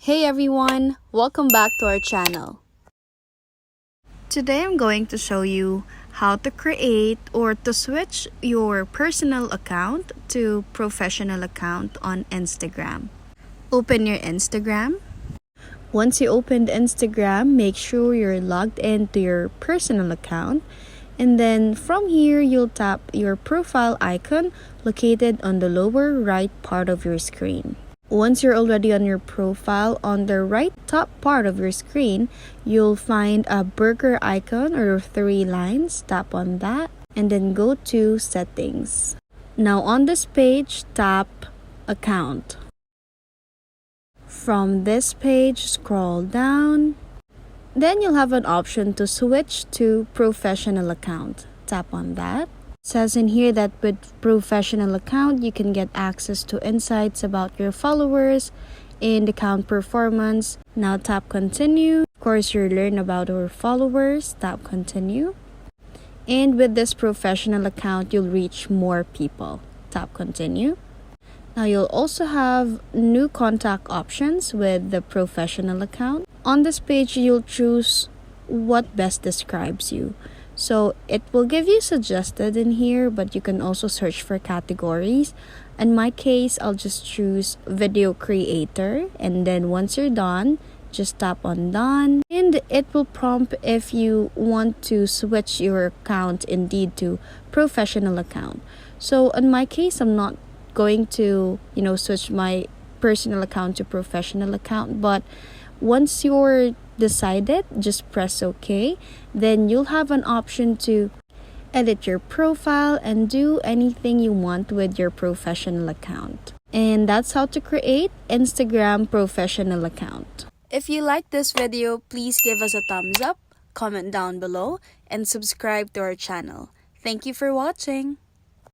Hey everyone, welcome back to our channel. Today I'm going to show you how to create or to switch your personal account to professional account on Instagram. Open your Instagram. Once you opened Instagram, make sure you're logged into your personal account. And then from here, you'll tap your profile icon located on the lower right part of your screen. Once you're already on your profile, on the right top part of your screen, you'll find a burger icon or 3 lines. Tap on that and then go to settings. Now on this page, tap account. From this page, scroll down. Then you'll have an option to switch to professional account. Tap on that. It says in here that with professional account, you can get access to insights about your followers and account performance. Now tap continue. Of course, you'll learn about our followers. Tap continue. And with this professional account, you'll reach more people. Tap continue. Now you'll also have new contact options with the professional account. On this page, you'll choose what best describes you. So it will give you suggested in here, but you can also search for categories. In my case, I'll just choose video creator. And then once you're done, just tap on done. And it will prompt if you want to switch your account indeed to professional account. So in my case, I'm not going to switch my personal account to professional account, but once you're decided, just press OK. Then you'll have an option to edit your profile and do anything you want with your professional account. And that's how to create Instagram professional account. If you like this video, please give us a thumbs up, comment down below, and subscribe to our channel. Thank you for watching.